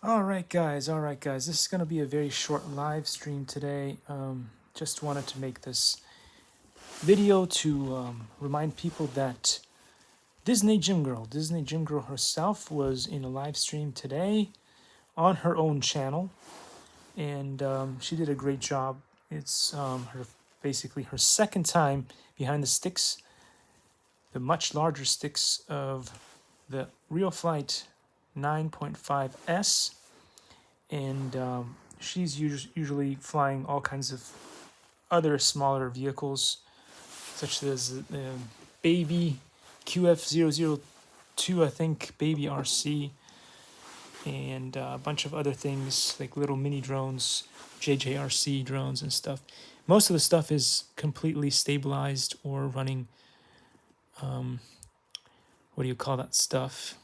All right, guys. All right, guys. This is going to be a very short live stream today. Just wanted to make this video to remind people that Disney Gym Girl herself, was in a live stream today on her own channel, and she did a great job. It's her basically her second time behind the sticks, the much larger sticks of the Real Flight 9.5S, and she's usually flying all kinds of other smaller vehicles, such as the Baby QF002, I think, Baby RC, and a bunch of other things like little mini drones, JJRC drones and stuff. Most of the stuff is completely stabilized or running, what do you call that stuff?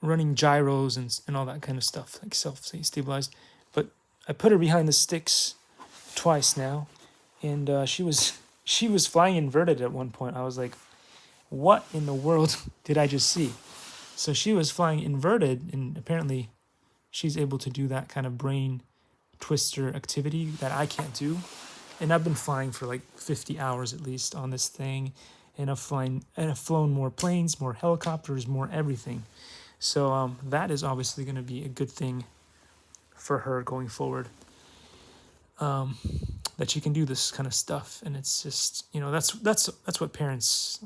Running gyros and all that kind of stuff, like self-stabilized. But I put her behind the sticks twice now, and she was flying inverted at one point. I was like, what in the world did I just see? So she was flying inverted, and apparently she's able to do that kind of brain twister activity that I can't do. And I've been flying for like 50 hours at least on this thing, and I've flown more planes, more helicopters, more everything. So that is obviously going to be a good thing for her going forward. That she can do this kind of stuff, and it's just, that's what parents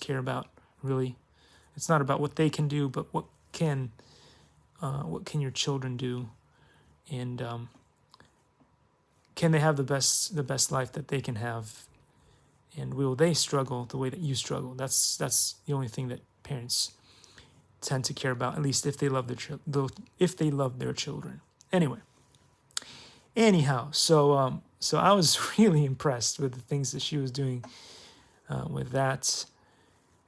care about, really. It's not about what they can do, but what can your children do, and can they have the best life that they can have, and will they struggle the way that you struggle? That's the only thing that parents tend to care about, at least if they love their children. Anyhow, so I was really impressed with the things that she was doing with that.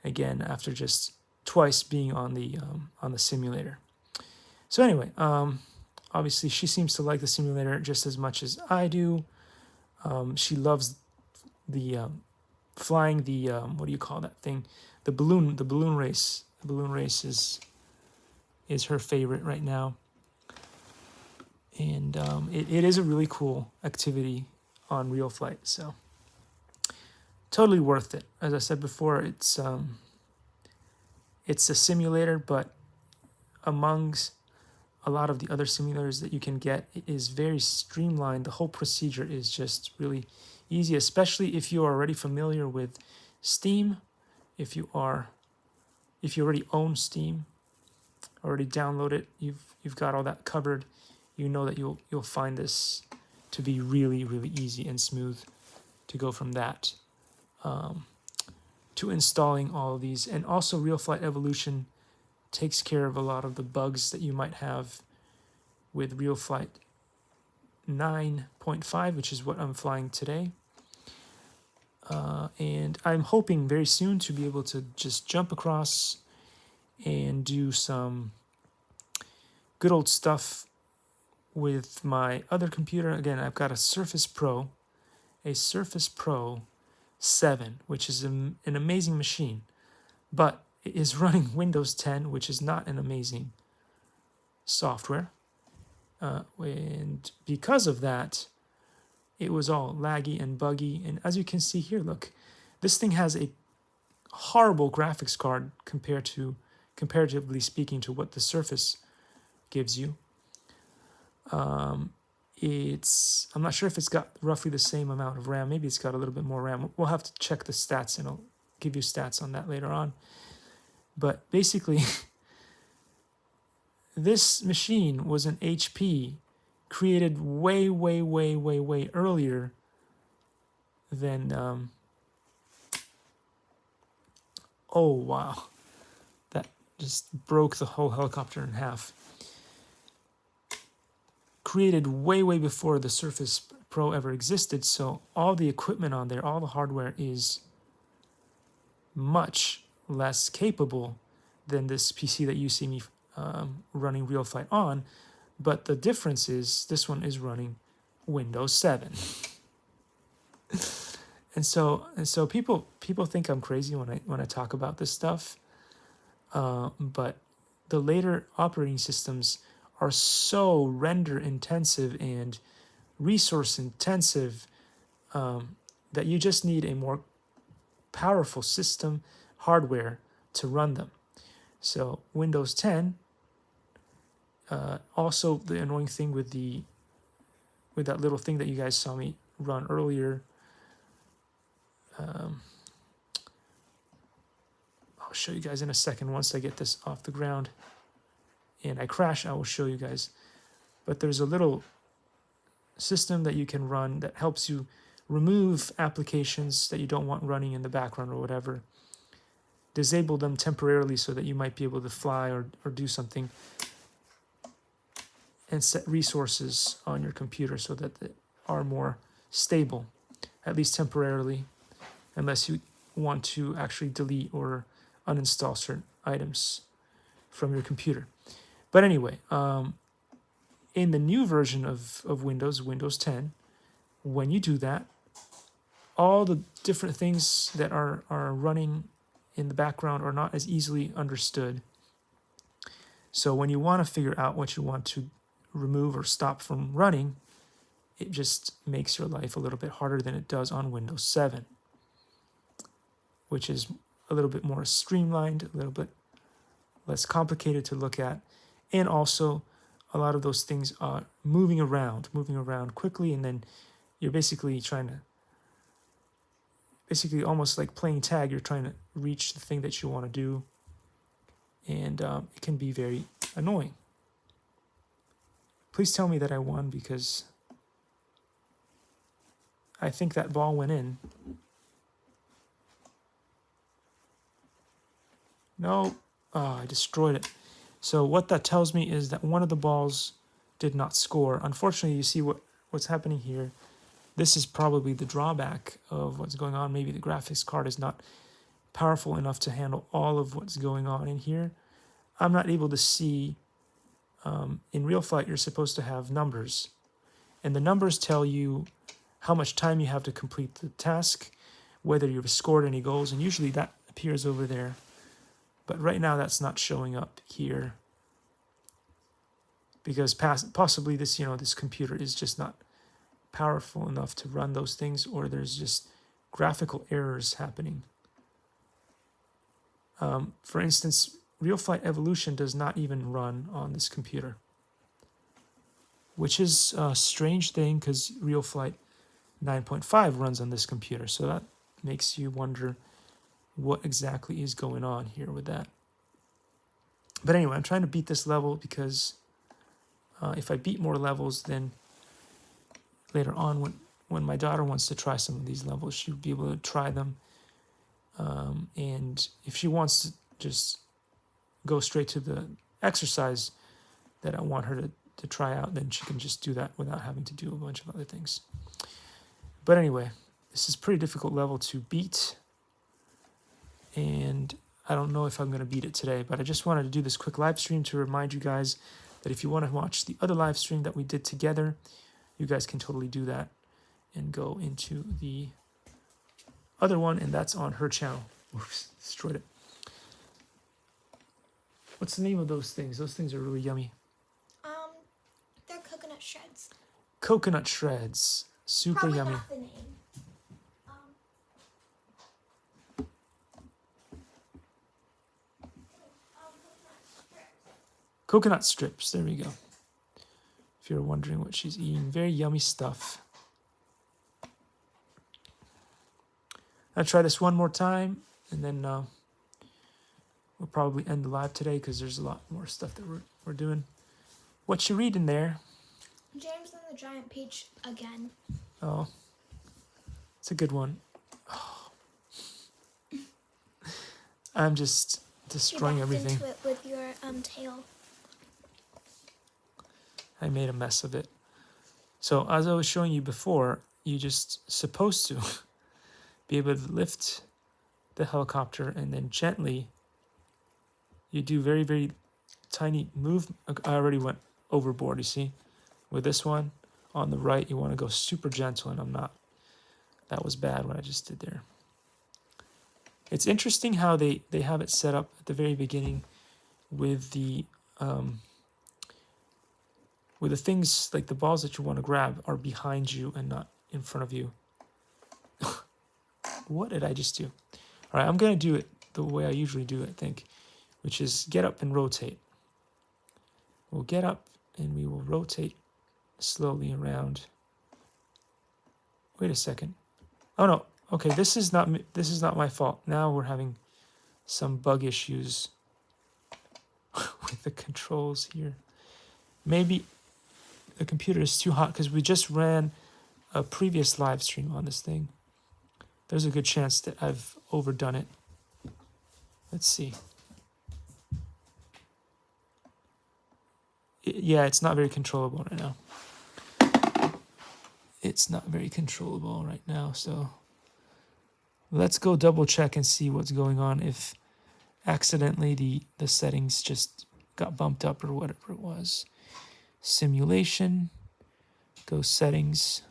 Again, after just twice being on the simulator. So anyway, obviously she seems to like the simulator just as much as I do. She loves the flying the what do you call that thing? The balloon race. The balloon race is her favorite right now. And it is a really cool activity on Real Flight, so totally worth it. As I said before, it's a simulator, but amongst a lot of the other simulators that you can get, it is very streamlined. The whole procedure is just really easy, especially if you are already familiar with Steam. If you already own Steam, already download it, you've got all that covered. You know that you'll find this to be really, really easy and smooth to go from that to installing all of these. And also Real Flight Evolution takes care of a lot of the bugs that you might have with Real Flight 9.5, which is what I'm flying today. And I'm hoping very soon to be able to just jump across and do some good old stuff with my other computer. Again, I've got a Surface Pro 7, which is an amazing machine, but it is running Windows 10, which is not an amazing software. And because of that, it was all laggy and buggy. And as you can see here, look, this thing has a horrible graphics card comparatively speaking to what the Surface gives you. I'm not sure if it's got roughly the same amount of RAM. Maybe it's got a little bit more RAM. We'll have to check the stats, and I'll give you stats on that later on. But basically, this machine was an HP created way, way, way, way, way earlier than oh wow, that just broke the whole helicopter in half. Created way, way before the Surface Pro ever existed, so all the equipment on there, all the hardware is much less capable than this PC that you see me running Real Flight on. But the difference is this one is running Windows 7. And so people think I'm crazy when I talk about this stuff, but the later operating systems are so render intensive and resource intensive that you just need a more powerful system hardware to run them. So Windows 10, also the annoying thing with that little thing that you guys saw me run earlier, I'll show you guys in a second once I get this off the ground and I crash. I will show you guys, but there's a little system that you can run that helps you remove applications that you don't want running in the background or whatever, disable them temporarily so that you might be able to fly or do something, and set resources on your computer so that they are more stable, at least temporarily, unless you want to actually delete or uninstall certain items from your computer. But anyway, in the new version of Windows, Windows 10, when you do that, all the different things that are running in the background are not as easily understood. So when you want to figure out what you want to remove or stop from running, it just makes your life a little bit harder than it does on Windows 7, which is a little bit more streamlined, a little bit less complicated to look at, and also a lot of those things are moving around quickly, and then you're basically almost like playing tag. You're trying to reach the thing that you want to do, and it can be very annoying. Please tell me that I won, because I think that ball went in. No, I destroyed it. So what that tells me is that one of the balls did not score. Unfortunately, you see what's happening here. This is probably the drawback of what's going on. Maybe the graphics card is not powerful enough to handle all of what's going on in here. I'm not able to see. In real flight, you're supposed to have numbers, and the numbers tell you how much time you have to complete the task, whether you've scored any goals, and usually that appears over there. But right now that's not showing up here, because possibly this computer is just not powerful enough to run those things, or there's just graphical errors happening. For instance, Real Flight Evolution does not even run on this computer, which is a strange thing, because Real Flight 9.5 runs on this computer. So that makes you wonder what exactly is going on here with that. But anyway, I'm trying to beat this level, because if I beat more levels, then later on when my daughter wants to try some of these levels, she'll be able to try them. And if she wants to just go straight to the exercise that I want her to try out, then she can just do that without having to do a bunch of other things. But anyway, this is a pretty difficult level to beat, and I don't know if I'm going to beat it today, but I just wanted to do this quick live stream to remind you guys that if you want to watch the other live stream that we did together, you guys can totally do that and go into the other one, and that's on her channel. Oops, destroyed it. What's the name of those things? Those things are really yummy. They're coconut shreds. Coconut shreds. Super Probably yummy. not the name. Coconut strips. There we go. If you're wondering what she's eating, very yummy stuff. I'll try this one more time, and then we'll probably end the live today, because there's a lot more stuff that we're doing. What you reading there? James and the Giant Peach again. Oh, it's a good one. Oh. I'm just destroying everything. Into it with your tail. I made a mess of it. So as I was showing you before, you just supposed to be able to lift the helicopter, and then gently you do very, very tiny move. I already went overboard, you see. With this one on the right, you want to go super gentle, and I'm not. That was bad what I just did there. It's interesting how they have it set up at the very beginning with the things like the balls that you want to grab are behind you and not in front of you. What did I just do? All right, I'm gonna do it the way I usually do it, I think, which is get up and rotate. We'll get up and we will rotate slowly around. Wait a second. Oh no. Okay, this is not my fault. Now we're having some bug issues with the controls here. Maybe the computer is too hot because we just ran a previous live stream on this thing. There's a good chance that I've overdone it. Let's see. Yeah, it's not very controllable right now. It's not very controllable right now, so let's go double check and see what's going on if accidentally the settings just got bumped up or whatever it was. Simulation, go settings,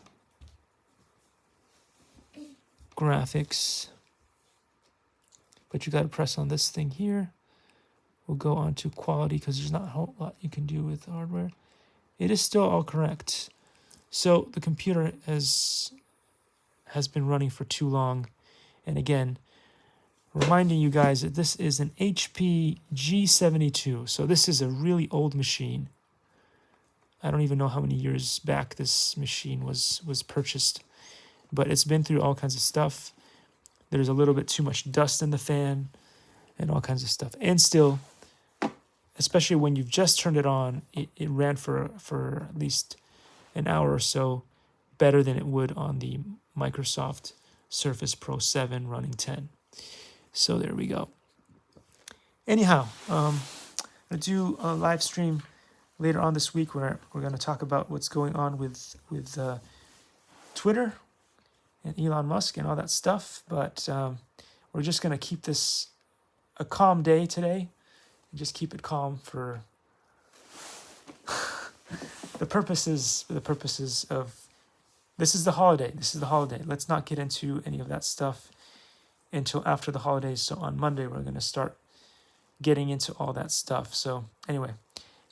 graphics, but you got to press on this thing here. We'll go on to quality because there's not a whole lot you can do with hardware. It is still all correct. So the computer has been running for too long. And again, reminding you guys that this is an HP G72. So this is a really old machine. I don't even know how many years back this machine was purchased, but it's been through all kinds of stuff. There's a little bit too much dust in the fan and all kinds of stuff. And still, especially when you've just turned it on, it ran for at least an hour or so better than it would on the Microsoft Surface Pro 7 running 10. So there we go. Anyhow, I'm going to do a live stream later on this week where we're going to talk about what's going on with Twitter and Elon Musk and all that stuff. But we're just going to keep this a calm day today and just keep it calm for the purposes of this is the holiday. Let's not get into any of that stuff until after the holidays. So on Monday, we're going to start getting into all that stuff. So anyway,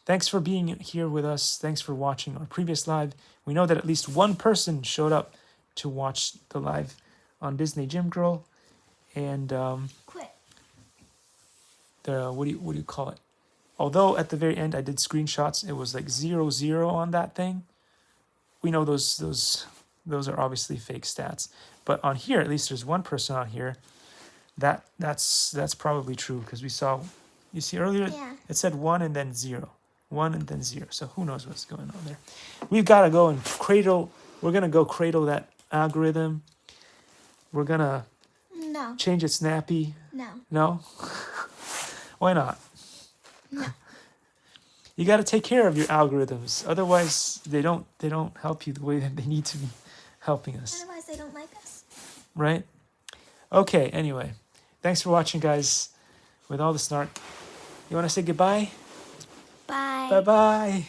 thanks for being here with us. Thanks for watching our previous live. We know that at least one person showed up to watch the live on Disney Gym Girl. And Quit. what do you call it? Although at the very end I did screenshots, it was like 0-0 on that thing. We know those are obviously fake stats. But on here, at least there's one person on here that's probably true because we saw, you see earlier, it said 1 and then 0. 1 and then 0. So who knows what's going on there. We've got to go and we're going to go cradle that algorithm. We're going to change its nappy. No? Why not? No. You got to take care of your algorithms. Otherwise, they don't help you the way that they need to be helping us. Otherwise, they don't like us. Right? Okay, anyway. Thanks for watching, guys. With all the snark. You want to say goodbye? Bye. Bye-bye.